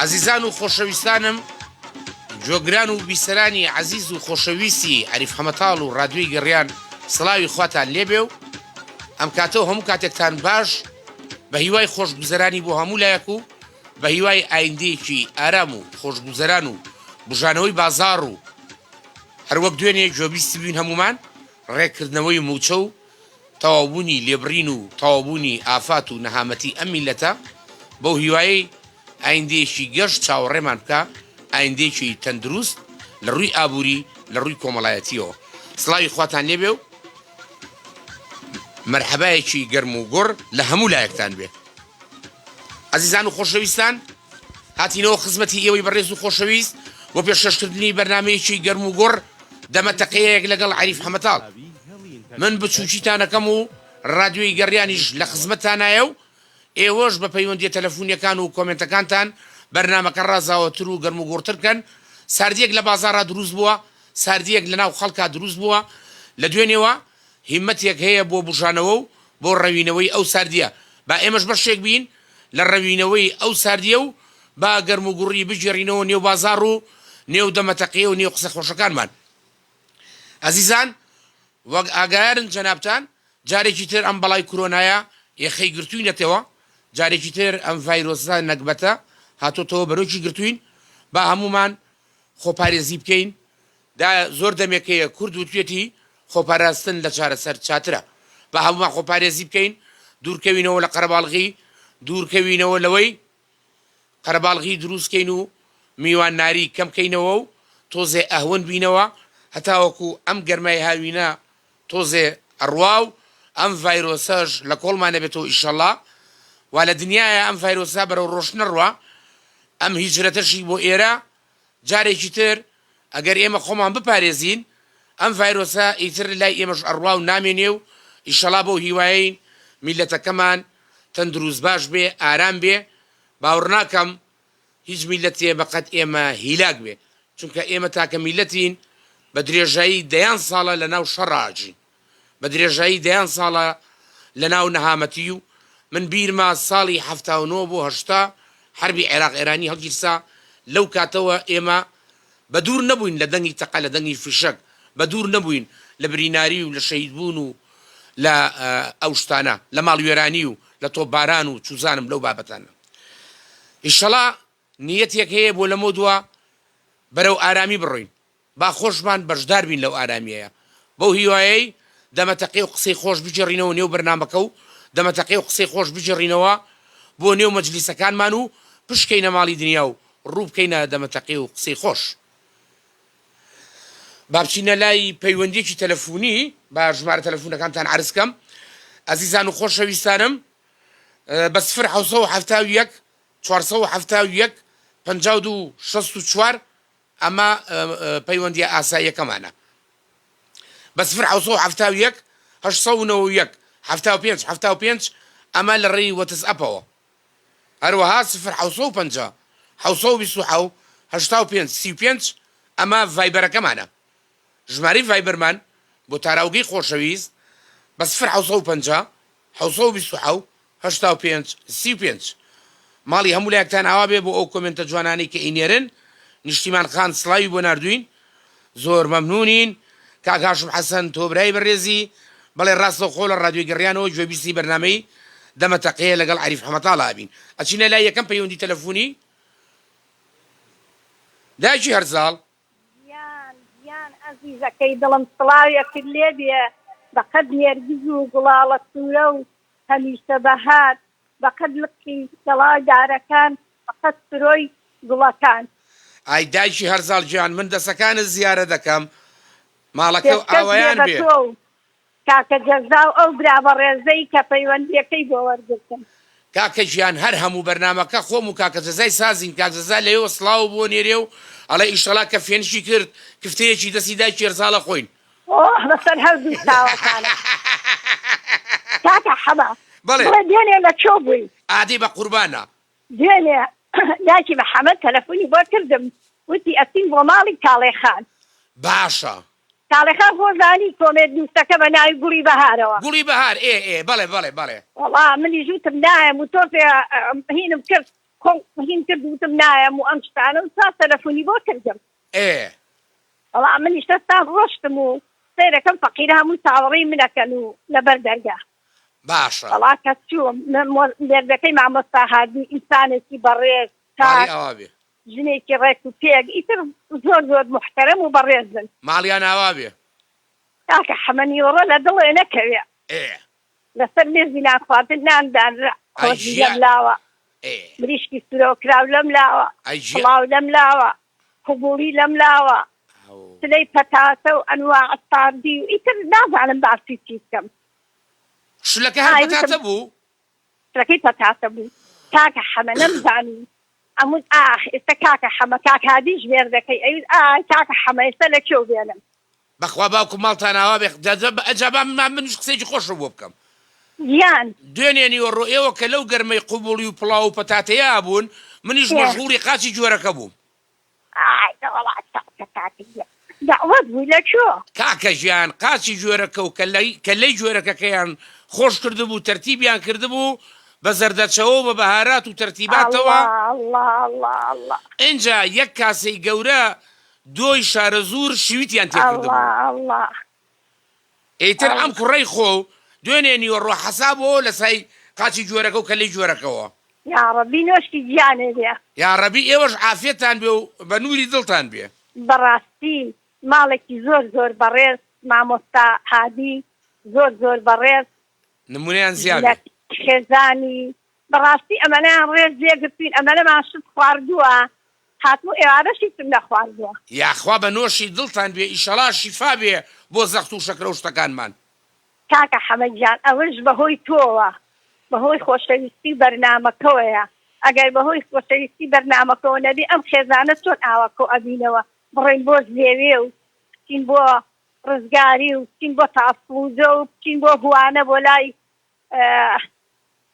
عزیزان و خۆشەویستانم، جۆگران و بیسەرانی عەزیز و خۆشەویستی عەریف حەمەتاڵ و ڕادیۆی گەڕیان، سڵاوی خواتان لێبێ و ئەم کاتەوە هەموو کاتێکتان باش بە هیوای خۆشگوزەرانی بۆ هەموو لایەک و بە هیوای ئایندەیەکی ئارام و خۆشگوزەران و بژانەوەی بازاڕ و هەروەک دوێنێ گوێبیستی بووین هەمومان ڕێکردنەوەی موچە و تەواوبوونی لێبڕین و تەواوبوونی ئافات و نەهامەتی ئەم میلەتە بەو هیوایەی ئایندەیەکی گەشت چاوەڕێمان بکە، ئایندەیەکی تەندروست لە ڕووی ئابووری لە ڕووی کۆمەڵایەتیەوە. سڵاوی خواتان لێبێ و مەرحەبایەکی گەرم و گۆڕ لە هەموو لایەکتان بێ. عەزیزان و خۆشەویستان، هاتینەوە خزمەتی ئێوەی بەڕێز و خۆشەویست بۆ پێشکەشکردنی بەرنامەیەکی گەرم و گۆڕ دەمەتەقەیەک لەگەڵ عەریف حەمەتاڵ. من بچووکیتانەکەم و ڕادیۆی گەڕیانیش لە خزمەتتانایە و ئێوەش بە پەیوەندی تەلەفۆنیەکان و کۆمنتەکانتان بەرنامەکە ڕازاوەتر و گەرم و گۆڕتر بکەن. ساردیەک لە بازاڕا دروست بووە، ساردیەک لە ناو خەڵکا دروست بووە، لە دوێنێەوە هیمەتێک هەیە بۆ بژانەوە و بۆ ڕەوینەوەی ئەو ساردیە. با ئێمەش بەشێک بین لە ڕەوینەوەی ئەو ساردیە و با گەرم و گوڕی بگێڕینەوە نێو بازاڕ و نێو دەمەتەقەیە و نێو قسە خۆشەکانمان. عەزیزان، وەک ئاگایارن جەنابتان، جارێکی تر ئەم بەڵای کۆرۆنایە یەخەی گرتووینەتەوە، جارێکی تر ئەم ڤایرۆسە نەکبەتە هاتۆتەوە بەرۆکی گرتوین. با هەمومان خۆپارێزی بکەین. زۆر دەمێکەیە کورد وتوێتی خۆپاراستن لە چارەسەر چاترە. با هەمومان خۆپارێزی بکەین، دوورکەوینەوە لە قەرەباڵغی، دوورکەوینەوە لەوەی قەرەباڵغی دروستکەین و میوانناری کەمکەینەوە و تۆزێ ئەهون بینەوە هەتاوەکو ئەم گەرمای هاوینە تۆزێ ئەڕوا و ئەم ڤایرۆسەش لە کۆڵمانە بێتەوە ئیشەڵڵا. وا لە دنیاە ئەم ڤایرۆسا بەرەو ڕۆژ نەڕوا، ئەم هیجرەتەشی بۆ ئێرە جارێکی تر ئەگەر ئێمە خۆمان بپارێزین ئەم ڤایرۆسە ئیتر لای ئێمەش ئەڕوا و نامێنێ و ئیشەڵا بۆ هیوایین میلەتەکەمان تەندروست باش بێ، ئارام بێ. باوەڕ ناکەم هیچ میلەتێ بەقەت ئێمە هیلاک بێ، چونکە ئێمە تاکە میلەتین بە درێژایی دەیان ساڵە لە ناو شەڕاجین، بە درێژایی دەیان ساڵە لە ناو نەهامەتی و من بیرما ساڵی 79 بۆ 80 حربی عێراق ئێرانی هەڵگیرسا. لەو کاتەوە ئێمە بە دوور نەبووین لە دەنگی تەقە، لە دەنگی فشەک، بە دوور نەبووین لە بریناری و لە شەهیدبوون و لە ئەو شتانە، لە ماڵوێرانی و لە تۆپباران و چوزانم لەو بابەتانە. ئیشەڵا نیەتێک هەیە بۆ لەمە دووە بەرەو ئارامی بڕۆین، با خۆشمان بەشدار بین لەو ئارامیەیە. بەو هیوایەی دەمەتەقەی و قسەی خۆش بجێڕینەوە نێو بەرنامەکە و دەمەتەقەی و قسەی خۆش بجێڕینەوە بۆ نێو مەجلیسەکانمان و پشکەینە ماڵی دنیا و ڕوو بکەینە دەمەتەقەی و قسەی خۆش. با بچینە لای پەیوەندیەکی تەلەفۆنی، با ژمارە تەلەفۆنەکانتان عەرزکەم. عەزیزان و خۆشەویستانم، بە 071 471 52 64 ئەمە پەیوەندیە ئاساییەکەمانە. بە 071 891 75 75 ئەمە لە ڕێی وەتسئەپەوە. هەروەها 050 727 85 35 ئەمە ڤایبەرەکەمانە. ژمارەی ڤایبەرمان بۆ تاراوگەی خۆشەویست بە 050 727 85 35. ماڵی هەموو لایەکتان ئاوا بێ بۆ ئەو کۆمنتە جوانانەی کە ئینێرن. نیشتیمان خان سڵاوی بۆ ناردوین، زۆر مەمنونین. کاک هاشم حەسەن تۆبرای بەڕێزی، بەڵێ ڕاستەوخۆ لە ڕادیۆی گەڕیانەوە گوێبیستی بەرنامەی دەمەتەقەیە لەگەڵ عەریف حەمەتاڵ ئابین. ئەچینە لای یەکەم پەیوەندی تەلەفۆنی. دایکی هەرزاڵ، یان ئەزیزەکەی دڵم سڵاوێکی لێ بێ، بەقەد نێرگز و گوڵاڵە سوورە و هەمیشە بەهار، بەقەد لقی دەڵای دارەکان، بەقەد سرۆی گوڵەکان. ئای دایکی هەرزاڵ گیان، من دەسەکانت زیارە دەکەم، ماڵەکە ئاوایان بێ. کاکە جەزا و ئەو برا بەڕێزەی کە پەیوەندیەکەی بۆ وەرگرتن. کاکە ژیان، هەر هەموو بەرنامەکە خۆم و کاکە جەزای سازین. کاک جەزا لەوێ سڵاو بۆ نێرێ و ئەڵێ ئیشەڵا کە فێنشی کرد کفتەیەکی دەستی دایکی هەرزاڵە خۆین. بەسەر هەردوو تاوەکانە. کاکە حەما بەڵێ دوێنێ لە چۆ بووی؟ ئادەی بە قوربانە. دوێنێ داکی محەممەد تەلەفۆنی بۆ کردم، وتی ئەچین بۆ ماڵی کاڵێخان. باشە، کاڵێخان خۆزانی کۆمێت نووسەکە بە ناوی گوڵی بەهارەوە. گوڵی بەهار، ئێ بەڵێ بەڵێ بەڵێ. وەڵا منی ژووتم نایە و تۆ هینم کرد هین کردوتم نایەم و ئەم شتانە و تا تەلەفۆنی بۆ کردم وەڵام منیش دەستان ڕۆشتم و سیرەکەم فەقیر هەموو چاوەڕێی منەکەن و لەبەر دەرگا باشە وەڵا کەس چووم لێردەکەی مامۆستا هادی ئینسانێکی بەڕێز ماڵی ئەوا بێ ژنێکی ڕێک و پێک ئیتر زۆر زۆر محتەرەم و بەڕێزن ماڵیان ئاوا بێ کاکە حەمەنیوەڕە لە دڵێ نەکەوێ لەسەر مێزی نان خواردن ناندانرا خۆشی لەم لاوە بریشکی سورە و کراو لەم لاوە پڵاو لەم لاوە قوبوڵی لەم لاوە سلەی پەتاتە و ئەنواع ئەستاردی و ئیتر نازانم باسی چی بکەم شلەکە هەر پەتاتە بوو شلەکەی پەتاتە بوو کاکە حەمە نەمزانی ئەمون ئێستا کاکە حەمە کاک هادی ژمێر دەکەی ئەوید کاکە حەمە ئێستا لە کێو بێنم بەخوا باوکم ماڵتان ئاوا بێ ئەجابا منیش قسەیکی خۆشە بۆ بکەم گیان دوێنێنیوە ڕۆ ئێوە کە لەو گەرمەی قوبوڵی و پڵاو و پەتاتەیە بوون منیش مەشغوڵی قاچی جۆرەکە بووم داوت بووی لە کێ کاکە ژیان قاچی جۆرەکە و کە لەی جۆرەکەکەیان خۆش کردبوو تەرتیبیان کردبوو بە زەردەچەوە بە بەهارات و تەرتیباتەوە ئینجا یەک کاسەی گەورە دۆی شارە زوور شویتیان تێکردبوو ئیتر ئەم کوڕەی خۆ دوێنێنیوە ڕۆ حەسابەوە لە سای قاچی جۆرەکە و کەلەی جۆرەکەەوە یاڕەبی نۆشتی گیانێ بێ یاڕەبی ئێوەش عافێتان بێ و بە نووری دڵتان بێ بەڕاستی ماڵێکی زۆر زۆر بەڕێز مامۆستا هادی زۆر زۆر بەڕێز نمونەیان زیادە خێزانی بەڕاستی ئەمەنیان ڕێز لێگرتوین ئەمەنەمان شت خواردووە هاتموو ئێوارەشی تم نەخواردووە یاخوا بە نۆشی دڵتان بێ ئیشەڵا شیفا بێ بۆ زەخت و شەکرە و شتەکانمان کاکە حەمەدجان ئەوەش بەهۆی تۆوە بەهۆی خۆشەویستی بەرنامەکەوەیە ئەگەر بەهۆی خۆشەویستی بەرنامەکەەوە نەبێ ئەم خێزانە چۆن ئاوەکۆ ئەبینەوە بڕێن بۆ زێوێ و بچین بۆ ڕزگاری و بچین بۆ تافلوزە و بچین بۆ هوانە بۆ لای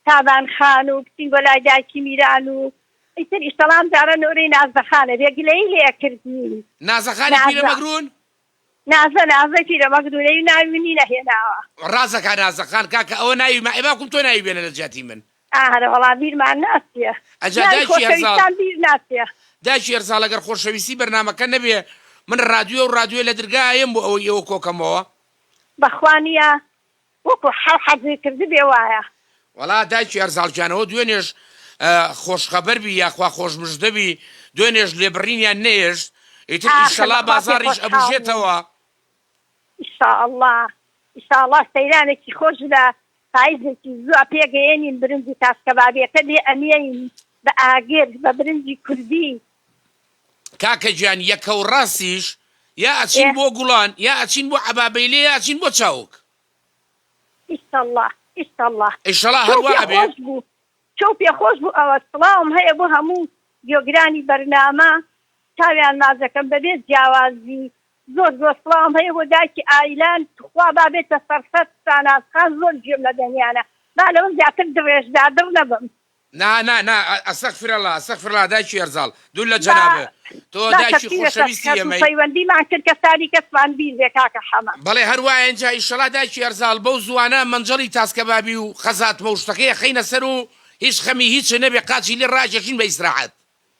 تابانخان و بچین بۆ لای دایکی میران و ئیتر ئیشتەڵام جارە نۆرەی نازدەخانە بێگلەی لێ کردنی نازەخانی پیرەمەگرون نازە پیرەمەگرونەی ناوی منی نەهێناوە ڕازەکە نازەخان کاکە ئەوە ناوی مائباکم تۆ ناوی بێنە لە جاتی من ئاهرە وەڵام بیرمان ناسیە دایکی هەرزاڵ ئەگەر خۆشەویستی بەرنامەکە نەبێ من ڕادیۆ و ڕادیۆ لە دەرگایم بۆ ئەوەی ئێوە کۆکەمەوە بەخوانیە وەکو حەزی کردی بێ وایە وەڵا دایکی هەرزاڵجانەوە دوێنێش خۆشخەبەربی یاخوا خۆشمژدەبی دوێنێش لێبڕینیان نێشت ئیتر ئیشەڵا بازاڕیش ئەبژێتەوە ئیشاءڵڵا سەیرانێکی خۆش لە پاییزێکی زوو پێگەێنین برنجی تاسکەبابیەکە لێ ئەمێین بە ئاگر بە برنجی کوردی کاکە گیان یەکە و ڕاستیش یا ئەچین بۆ گوڵان یا ئەچین بۆ عەبابەیلێ یا ئەچین بۆ چاوک ئیشەڵا هەروە ئەبێ چۆ پێخۆش بوو ئەوە سڵاوم هەیە بۆ هەموو گۆگرانی بەرنامە تاویان مازەکەم بەبێت جیاوازی زۆر زۆر سڵاوم هەیە بۆ دایکی ئایلان خوا بابێتە سەرسەد سانازخان زۆر گوێم لە دەنیانە با لەوە زیاتر درێژدادر نەبم ئەستەغفرڵڵا دایکی هەرزاڵ دوور لە جەنابێ تۆ دایکی خۆشەویستی ئێمەی پەیوەندیمان کرد کە ساری کەسمان بیر بێ کاکە حەمە بەڵێ هەروایە ئەنجا ئیشەڵا دایکی هەرزاڵ بەو زوانە مەنجەڵی تاسکەبابی و خەزاتمە و شتەکەی خەینە سەر و هیچ خەمی هیچ نەبێ قاچی لێ ڕاکێشین بە ئیسراحەت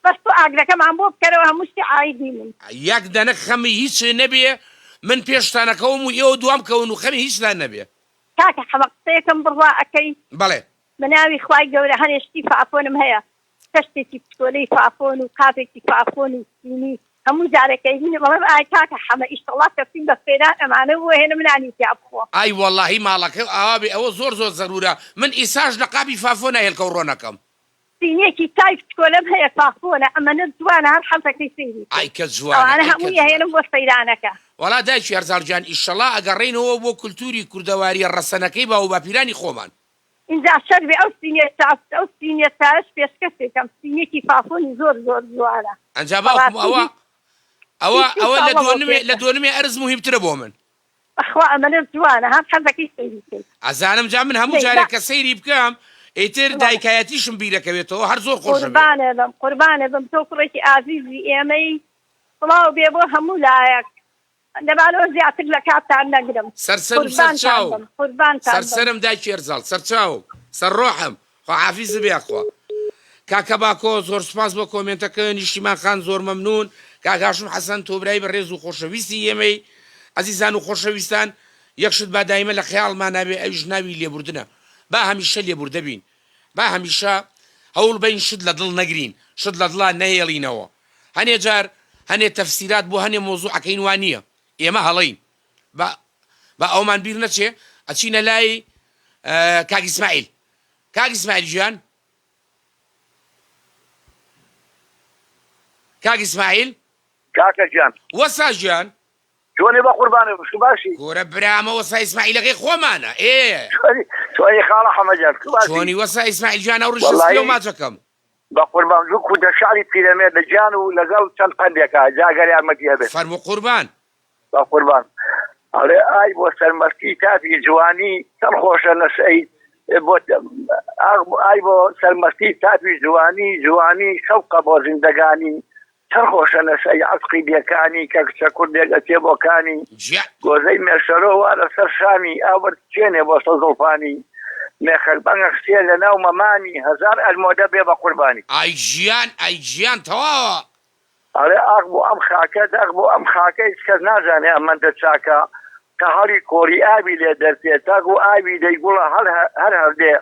بەس تۆ ئاگرەکەمان بۆ بکەرەوە هەمووشتی عایدی من یەک دەنە خەمی هیچ نەبێ من پێشتانەکەوم و ئێوە دوام کەون و خەمی هیچدان نەبێ کاکە حەمە قسەیەکەم بڕوا ئەەکەی بەڵێ بە ناوی خوای گەورە هەنێشتی فافۆنم هەیە تەشتێکی پشکۆلەی فافۆن و کاتێکی فافۆن و سینی هەموو جارەکەی هینە بەڵێم ئای کاکە حەمە ئیشتەڵا کەسین بە فێران ئەمانە بۆ هێنە منانی تیا بخۆ ئای وەڵڵاهی ماڵەکە ئاوا بێ ئەوە زۆر زۆر زەرورە من ئیساژ لە قاپی فافۆ ناهێڵکە و ڕۆنەکەم سینێکی تای پشکۆلەم هەیە فافۆنە ئەمەنە جوانە هەر حەزەکەی سەیری ئای کە جوانە ئەوانە هەمووی هێنم بۆ سەیرانەکە وەڵا دایکی هەرزاڵجان ئیشەڵا ئەگەڕێینەوە بۆ کولتوری کوردەواریە ڕەسەنەکەی باو باپیرانی خۆمان اینجا شەربێ ئەو سینێ تاش پێشکەسێکم سینێکی فافۆنی زۆر زۆر جوانە ئەنجا باوکم ئەوە لە دوێنمێ ئەرز مهمترە بۆ من بەخوا ئەمەنە جوانە هەر حەزەکەی سەیری کرد ئەزانم جا من هەموو جارێک کە سەیری بکەم ئیتر دایکایەتیشم بیرەکەوێتەوە هەر زۆر خۆش قوربانە بم تۆ کوڕێکی ئازیزی ئێمەی سڵاو بێ بۆ هەموو لایەک دەبانەوە زیاتر لە کاتان نەگرم سەرسەرم سەرچاو سەرسەرم دایکی هەرزاڵ سەرچاو سەر ڕۆحم خوا حافیز بێ خوا کاکە باکۆ زۆر سپاس بۆ کۆمنتەکە نیشتیمان خان زۆر مەمنون کاکاشم حەسەن تۆبرای بەڕێز و خۆشەویستی ئێمەی عەزیزان و خۆشەویستان یەکشت با دایمە لە خەیاڵمان نابێ ئەویش ناوی لێبوردنە با هەمیشە لێبوردە بین با هەمیشە هەوڵ بین شت لە دڵ نەگرین شت لە دڵا نەهێڵینەوە هەنێ جار هەنێ تەفسیرات بۆ هەنێ مۆزوعەکەین وان نییە ئێمە هەڵەین با ئەومان بیر نەچێ ئەچینە لای کاک ئیسماعیل کاک ئیسماعیل گیان کاک ئیسماعیل کاکە گیان وەسا گیان چۆنی بە قوربانە باشی گۆرە برامە وەسا ئیسماعیلەکەی خۆمانە چۆنی خاڵە حەمەجان چۆنی وەسا ئیسماعیل گیان ئەو ڕژە ماچەکەم بە قوربان زوو کوردە شاری پیرەمێر لە گیان و لەگەڵ چەند قەندێکە جاگەر یارمەتی هەبێت فەرموو قوربان بە قوربان ئەڵێ ئای بۆ سەرمەستی تاتی جوانی چەند خۆشە نەسەی ئای بۆ سەرمەستی تاتی جوانی شەوقە بۆ زیندەگانی چەند خۆشە نەسەی عەسقی دێکانی کە کچە کوردێک ئەچێ بۆکانی گۆزەی مێشەرۆ وا لەسەر شامی ئاورد چێنێ بۆ سەزڵفانی مێخەک بەنگە خسێ لە ناو مەمانی هەزار ئەلمۆدە بێ بە قوربانی ئای گیان تەواوە ئەڵێ ئاق بۆ ئەم خاکە دەق بۆ ئەم خاکە هیچ کەس نازانێ ئەمەندە چاکە کە هەڵی کۆری ئاوی لێ دەرتێت تاک و ئاوی دەیگوڵە هەر هەردێ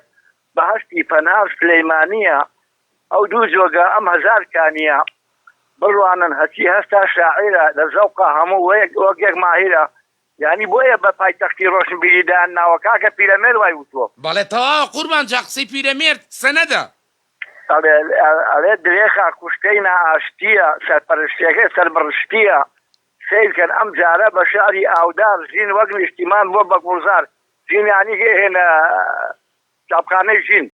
بەهەشتی پەناو سلەیمانیە ئەو دوو جۆگە ئەم هەزار کانیە بڕوانن هەچی هەستا شاعیرە لە زەوقە هەموو وەک یەک ماهیرە یعنی بۆیە بە پایتەختی ڕۆشنبیریدان ناوە کاکە پیرەمێر وای وتووە بەڵێ تەواوە قوربان جا قسەی پیرەمێرد سەنەدە ئەڵێ درێخە کوشتەی نائاشتیە سەرپەرشتیەکەی سەربڕشتیە سیرکەن ئەم جارە بە شاری ئاودار ژین وەک نیشتیمان بۆ بە گوڵزار ژین یعنی هێنە چاپخانەی ژین